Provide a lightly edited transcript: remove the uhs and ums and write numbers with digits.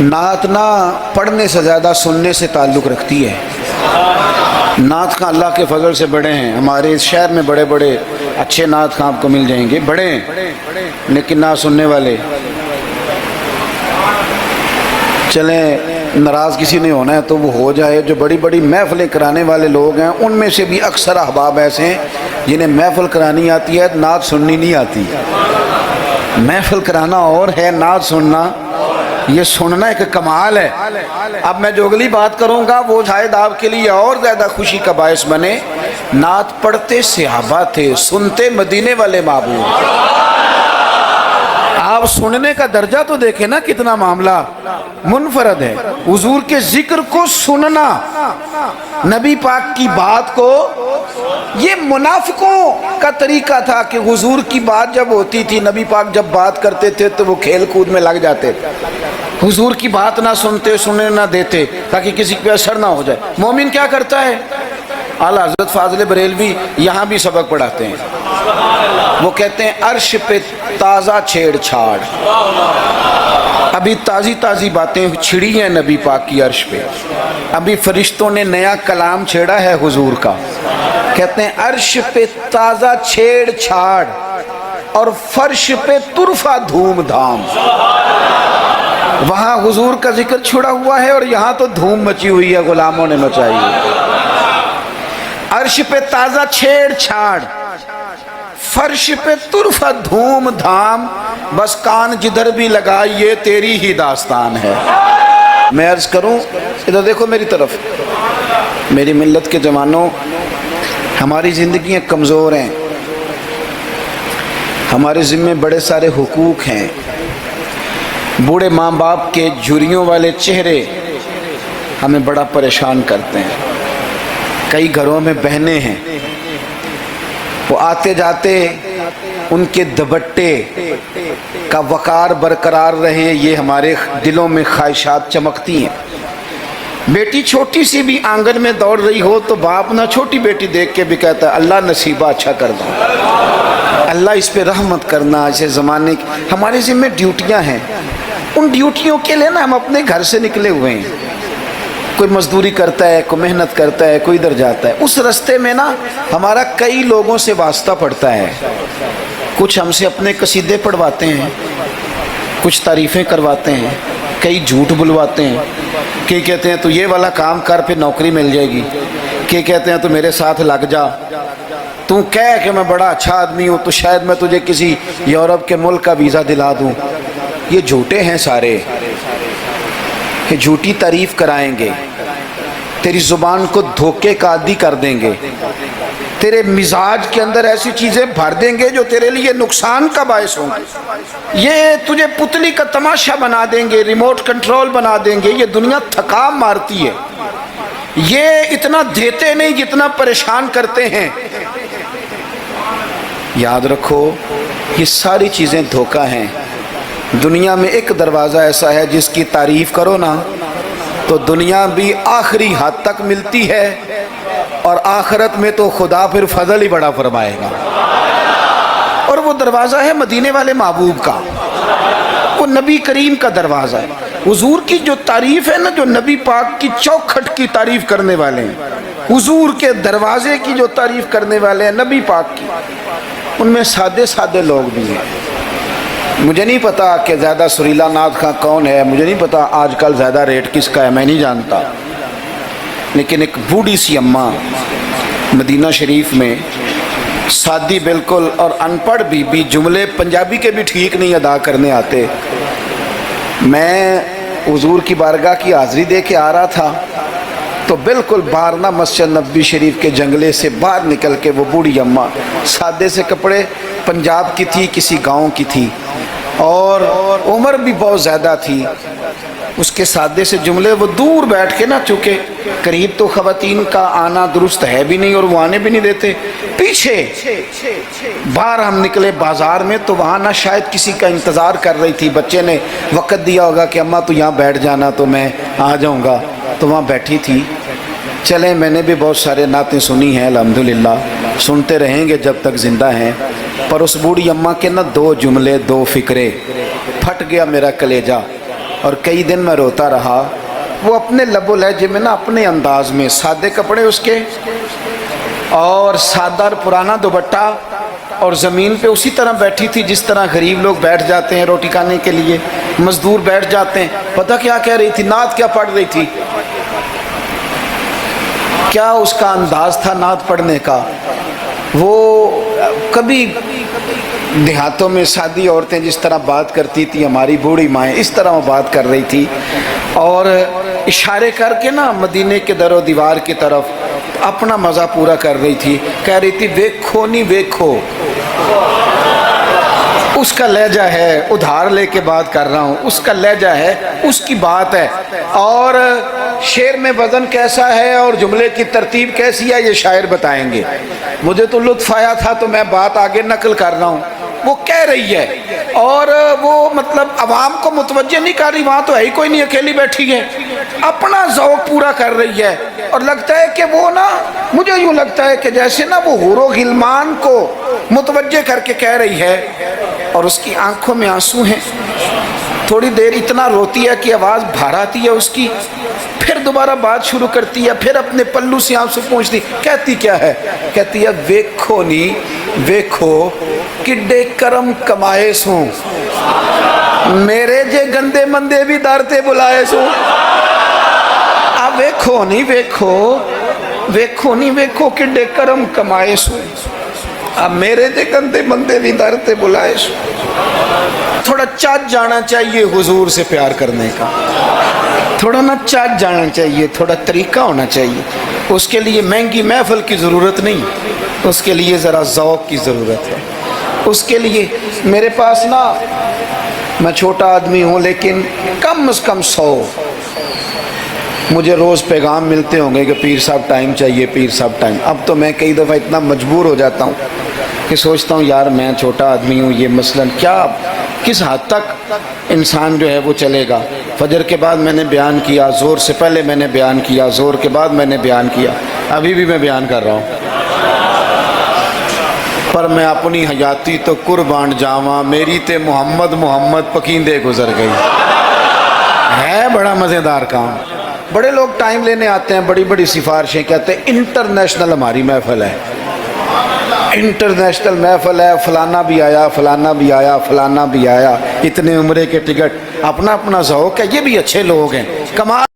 नात ना पढ़ने से ज़्यादा सुनने से ताल्लुक़ रखती है। नात खां अल्लाह के फजल से बड़े हैं, हमारे इस शहर में बड़े बड़े अच्छे नात खां आपको मिल जाएंगे, बड़े हैं लेकिन ना सुनने वाले। चलें, नाराज़ किसी ने होना है तो वो हो जाए। जो बड़ी बड़ी महफ़िलें कराने वाले लोग हैं उनमें से भी अक्सर अहबाब ऐसे हैं जिन्हें महफ़िल करानी आती है, नात सुननी नहीं आती। महफ़िल कराना और है, नात सुनना, ये सुनना एक कमाल है। अब मैं जो अगली बात करूंगा वो शायद आपके लिए और ज़्यादा खुशी का बायस बने। नात पढ़ते सहाबा थे, सुनते मदीने वाले महबूब। आप सुनने का दर्जा तो देखें ना, कितना मामला मुनफरद है। हुजूर के जिक्र को सुनना, नबी पाक की बात को, ये मुनाफिकों का तरीका था कि हुजूर की बात जब होती थी, नबी पाक जब बात करते थे तो वो खेल कूद में लग जाते थे। हुजूर की बात ना सुनते, सुनने ना देते ताकि किसी पे असर ना हो जाए। मोमिन क्या करता है? आला हज़रत फाज़िल बरेलवी यहाँ भी सबक पढ़ाते हैं। वो कहते हैं अर्श पे ताज़ा छेड़छाड़, अभी ताज़ी ताज़ी बातें छिड़ी हैं नबी पाक की अर्श पे, अभी फरिश्तों ने नया कलाम छेड़ा है हुजूर का। कहते हैं अर्श पे ताज़ा छेड़छाड़ और फर्श पे तुरफा धूम धाम। वहाँ हुजूर का जिक्र छुड़ा हुआ है और यहाँ तो धूम मची हुई है, गुलामों ने मचाई है। अर्श पे ताज़ा छेड़छाड़, फर्श पे तुरफा धूम धाम, बस कान जिधर भी लगाइए तेरी ही दास्तान है। मैं अर्ज करूं, इधर देखो मेरी तरफ। मेरी मिल्लत के जवानों, हमारी ज़िंदगियाँ कमज़ोर हैं, हमारे ज़िम्मे बड़े सारे हुकूक हैं। बूढ़े माँ बाप के झुर्रियों वाले चेहरे हमें बड़ा परेशान करते हैं। कई घरों में बहनें हैं, वो आते जाते उनके दुपट्टे का वकार बरकरार रहे, ये हमारे दिलों में ख्वाहिशात चमकती हैं। बेटी छोटी सी भी आंगन में दौड़ रही हो तो बाप ना छोटी बेटी देख के भी कहता है अल्लाह नसीबा अच्छा कर दो, अल्लाह इस पे रहमत करना। ऐसे ज़माने की हमारे ज़िम्मे ड्यूटियाँ हैं, उन ड्यूटियों के लिए ना हम अपने घर से निकले हुए हैं। कोई मजदूरी करता है, कोई मेहनत करता है, कोई इधर जाता है। उस रास्ते में ना हमारा कई लोगों से वास्ता पड़ता है। कुछ हमसे अपने कसीदे पढ़वाते हैं, कुछ तारीफ़ें करवाते हैं, कई झूठ बुलवाते हैं। कई कहते हैं तो ये वाला काम कर फिर नौकरी मिल जाएगी, कई कहते हैं तो मेरे साथ लग जा, तू कह कि मैं बड़ा अच्छा आदमी हूँ तो शायद मैं तुझे किसी यूरोप के मुल्क का वीज़ा दिला दूँ। ये झूठे हैं सारे, ये झूठी तारीफ़ कराएंगे, तेरी ज़ुबान को धोखे का आदी कर देंगे, तेरे मिजाज के अंदर ऐसी चीज़ें भर देंगे जो तेरे लिए नुकसान का बायस होंगे। ये तुझे पुतली का तमाशा बना देंगे, रिमोट कंट्रोल बना देंगे। ये दुनिया थका मारती है, ये इतना देते नहीं जितना परेशान करते हैं। याद रखो, ये सारी चीज़ें धोखा हैं। दुनिया में एक दरवाज़ा ऐसा है जिसकी तारीफ़ करो ना तो दुनिया भी आखिरी हद तक मिलती है और आखिरत में तो खुदा फिर फजल ही बड़ा फरमाएगा। और वो दरवाज़ा है मदीने वाले महबूब का, वो नबी करीम का दरवाज़ा है। हुजूर की जो तारीफ़ है ना, जो नबी पाक की चौखट की तारीफ़ करने वाले हैं, हुजूर के दरवाज़े की जो तारीफ़ करने वाले हैं नबी पाक की, उनमें सादे सादे लोग भी हैं। मुझे नहीं पता कि ज़्यादा सुरीला नात खां कौन है, मुझे नहीं पता आजकल ज़्यादा रेट किसका है, मैं नहीं जानता। लेकिन एक बूढ़ी सी अम्मा मदीना शरीफ में, सादी बिल्कुल और अनपढ़ भी जुमले पंजाबी के भी ठीक नहीं अदा करने आते। मैं हुजूर की बारगाह की हाज़री दे के आ रहा था तो बिल्कुल बाहर ना मस्जिद नबी शरीफ के जंगले से बाहर निकल के वो बूढ़ी अम्मा, सादे से कपड़े, पंजाब की थी, किसी गांव की थी और उम्र भी बहुत ज़्यादा थी। उसके सादे से जुमले वो दूर बैठ के ना, चूँकि करीब तो ख़वातीन का आना दुरुस्त है भी नहीं और वो आने भी नहीं देते, पीछे बाहर हम निकले बाज़ार में तो वहाँ ना शायद किसी का इंतज़ार कर रही थी। बच्चे ने वक़्त दिया होगा कि अम्मा तू यहाँ बैठ जाना तो मैं आ जाऊँगा, तो वहाँ बैठी थी। चलें, मैंने भी बहुत सारे नातें सुनी हैं अल्हम्दुलिल्लाह, सुनते रहेंगे जब तक ज़िंदा हैं। पर उस बूढ़ी अम्मा के ना दो जुमले, दो फ़िक्रे, फट गया मेरा कलेजा। اور کئی دن میں روتا رہا. وہ اپنے لب و لہجے میں نا اپنے انداز میں سادے کپڑے اس کے اور سادہ پرانا دوپٹہ اور زمین پہ اسی طرح بیٹھی تھی جس طرح غریب لوگ بیٹھ جاتے ہیں روٹی کھانے کے لیے, مزدور بیٹھ جاتے ہیں. پتہ کیا کہہ رہی تھی, نعت کیا پڑھ رہی تھی, کیا اس کا انداز تھا نعت پڑھنے کا. وہ کبھی دیہاتوں میں سادی عورتیں جس طرح بات کرتی تھی, ہماری بوڑھی مائیں اس طرح وہ بات کر رہی تھی اور اشارے کر کے نا مدینے کے در و دیوار کی طرف اپنا مزہ پورا کر رہی تھی. کہہ رہی تھی ویکھو نہیں ویکھو, اس کا لہجہ ہے, ادھار لے کے بات کر رہا ہوں, اس کا لہجہ ہے, اس کی بات ہے. اور شعر میں وزن کیسا ہے اور جملے کی ترتیب کیسی ہے یہ شاعر بتائیں گے. مجھے تو لطف آیا تھا تو میں بات آگے نقل کر رہا ہوں. وہ کہہ رہی ہے اور وہ مطلب عوام کو متوجہ نہیں کر رہی, وہاں تو ہے ہی کوئی نہیں, اکیلی بیٹھی ہے, اپنا ذوق پورا کر رہی ہے. اور لگتا ہے کہ وہ نا, مجھے یوں لگتا ہے کہ جیسے نا وہ حور و غلمان کو متوجہ کر کے کہہ رہی ہے اور اس کی آنکھوں میں آنسو ہیں. تھوڑی دیر اتنا روتی ہے کہ آواز بھار آتی ہے اس کی, پھر دوبارہ بات شروع کرتی ہے, پھر اپنے پلو سے آنسو پہنچتی. کہتی کیا ہے, کہتی ہے ویکھو نی ویکھو کڈے کرم کمائے سوں, میرے جے گندے مندے بھی در تے بلائے سوں. اب ویکھو نہیں ویکھو, ویکھو نہیں ویکھو کڈے کرم کمائے سوں, اب میرے جے گندے مندے بھی در تے بلائے سوں. تھوڑا چاچ جانا چاہیے حضور سے پیار کرنے کا, تھوڑا نا چاچ جانا چاہیے, تھوڑا طریقہ ہونا چاہیے. اس کے لیے مہنگی محفل کی ضرورت نہیں, اس کے لیے ذرا ذوق کی ضرورت ہے. اس کے لیے میرے پاس نا, میں چھوٹا آدمی ہوں لیکن کم از کم 100 مجھے روز پیغام ملتے ہوں گے کہ پیر صاحب ٹائم چاہیے, پیر صاحب ٹائم. اب تو میں کئی دفعہ اتنا مجبور ہو جاتا ہوں کہ سوچتا ہوں یار میں چھوٹا آدمی ہوں, یہ مثلاً کیا کس حد تک انسان جو ہے وہ چلے گا. فجر کے بعد میں نے بیان کیا, زور سے پہلے میں نے بیان کیا, زور کے بعد میں نے بیان کیا, ابھی بھی میں بیان کر رہا ہوں. پر میں اپنی حیاتی تو قربان جاواں, میری تے محمد محمد پکیندے گزر گئی. ہے بڑا مزیدار کام. بڑے لوگ ٹائم لینے آتے ہیں, بڑی بڑی سفارشیں, کہتے ہیں انٹرنیشنل ہماری محفل ہے, انٹرنیشنل محفل ہے, فلانا بھی آیا, فلانا بھی آیا, فلانا بھی آیا, اتنے عمرے کے ٹکٹ. اپنا اپنا ذوق ہے, یہ بھی اچھے لوگ ہیں, کمال